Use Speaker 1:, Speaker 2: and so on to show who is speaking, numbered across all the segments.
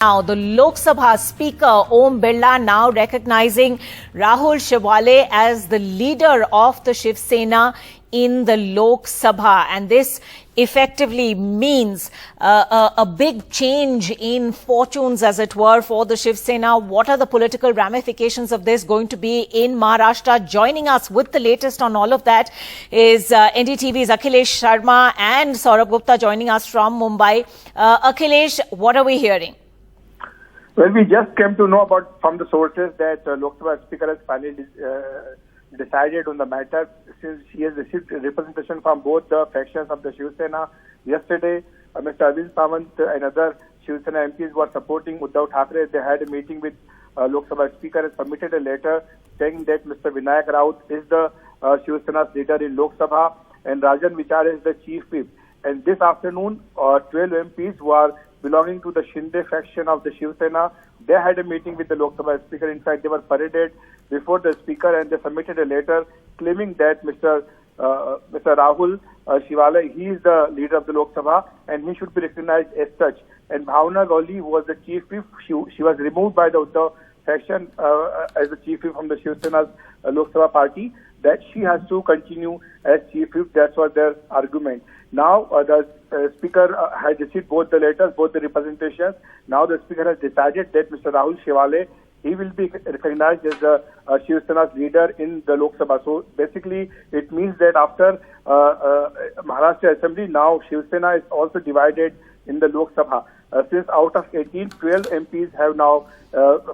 Speaker 1: Now, the Lok Sabha Speaker Om Birla now recognizing Rahul Shewale as the leader of the Shiv Sena in the Lok Sabha, and this effectively means a big change in fortunes, as it were, for the Shiv Sena. What are the political ramifications of this going to be in Maharashtra? Joining us with the latest on all of that is NDTV's Akhilesh Sharma and Saurabh Gupta joining us from Mumbai. Akhilesh, what are we hearing?
Speaker 2: Well, we just came to know about from the sources that Lok Sabha Speaker has finally decided on the matter, since she has received representation from both the factions of the Shiv Sena. Yesterday, Mr. Arvind Sawant and other Shiv Sena MPs were supporting Uddhav Thackeray. They had a meeting with Lok Sabha Speaker and submitted a letter saying that Mr. Vinayak Raut is the Shiv Sena's leader in Lok Sabha and Rajan Vichar is the chief whip. And this afternoon, 12 MPs who are belonging to the Shinde faction of the Shiv Sena, they had a meeting with the Lok Sabha Speaker. In fact, they were paraded before the Speaker and they submitted a letter claiming that Mr. Rahul Shewale, he is the leader of the Lok Sabha and he should be recognized as such. And Bhavna Goli, who was the chief whip, she was removed by the Uddhav faction as the chief whip from the Shiv Sena's Lok Sabha party, that she has to continue as chief whip. That's what their argument. Now, the Speaker has received both the letters, both the representations. Now, the Speaker has decided that Mr. Rahul Shewale, he will be recognized as the Shiv Sena's leader in the Lok Sabha. So, basically, it means that after Maharashtra Assembly, now Shiv Sena is also divided in the Lok Sabha. Since out of 18, 12 MPs have now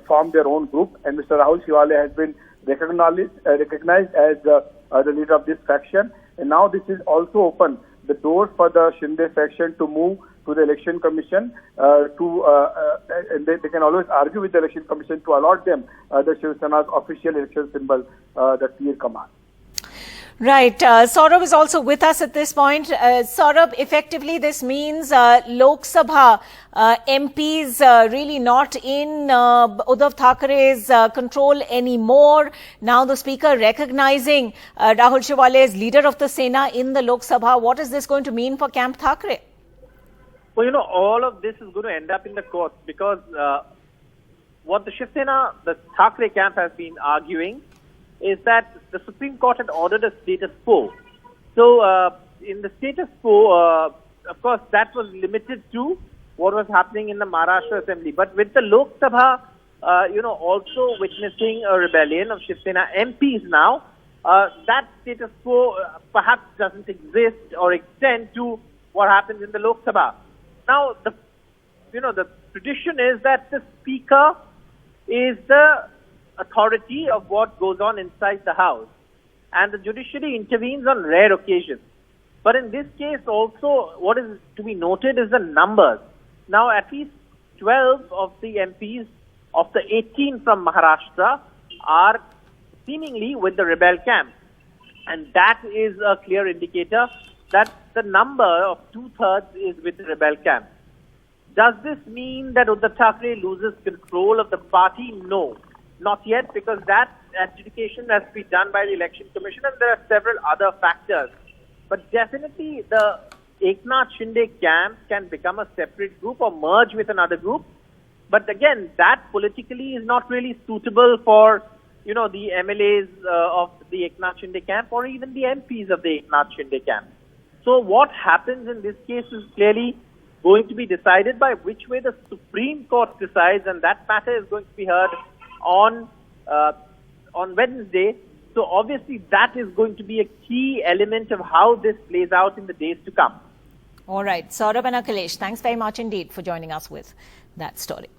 Speaker 2: formed their own group, and Mr. Rahul Shewale has been recognized as the leader of this faction. And now this is also open the doors for the Shinde faction to move to the Election Commission and they can always argue with the Election Commission to allot them the Shiv Sena's official election symbol, the Tir Kaman.
Speaker 1: Right. Saurabh is also with us at this point. Saurabh, effectively this means Lok Sabha MPs really not in Uddhav Thackera's control anymore. Now the Speaker recognizing Rahul Shewale as leader of the Sena in the Lok Sabha. What is this going to mean for Camp Thackeray?
Speaker 3: Well, all of this is going to end up in the courts because what the Shiv Sena, the Thackeray camp has been arguing is that the Supreme Court had ordered a status quo. So, in the status quo, of course, that was limited to what was happening in the Maharashtra Assembly. But with the Lok Sabha, also witnessing a rebellion of Shiv Sena MPs now, that status quo perhaps doesn't exist or extend to what happens in the Lok Sabha. Now, the tradition is that the Speaker is the authority of what goes on inside the House, and the judiciary intervenes on rare occasions. But in this case also, what is to be noted is the numbers. Now, at least 12 of the MPs of the 18 from Maharashtra are seemingly with the rebel camp, and that is a clear indicator that the number of 2/3 is with the rebel camp. Does this mean that Uddhav Thackeray loses control of the party? No. Not yet, because that adjudication has to be done by the Election Commission and there are several other factors. But definitely the Eknath Shinde camp can become a separate group or merge with another group. But again, that politically is not really suitable for, the MLAs of the Eknath Shinde camp or even the MPs of the Eknath Shinde camp. So what happens in this case is clearly going to be decided by which way the Supreme Court decides, and that matter is going to be heard on Wednesday. So obviously that is going to be a key element of how this plays out in the days to come.
Speaker 1: All right. Saurabh and Akhilesh, thanks very much indeed for joining us with that story.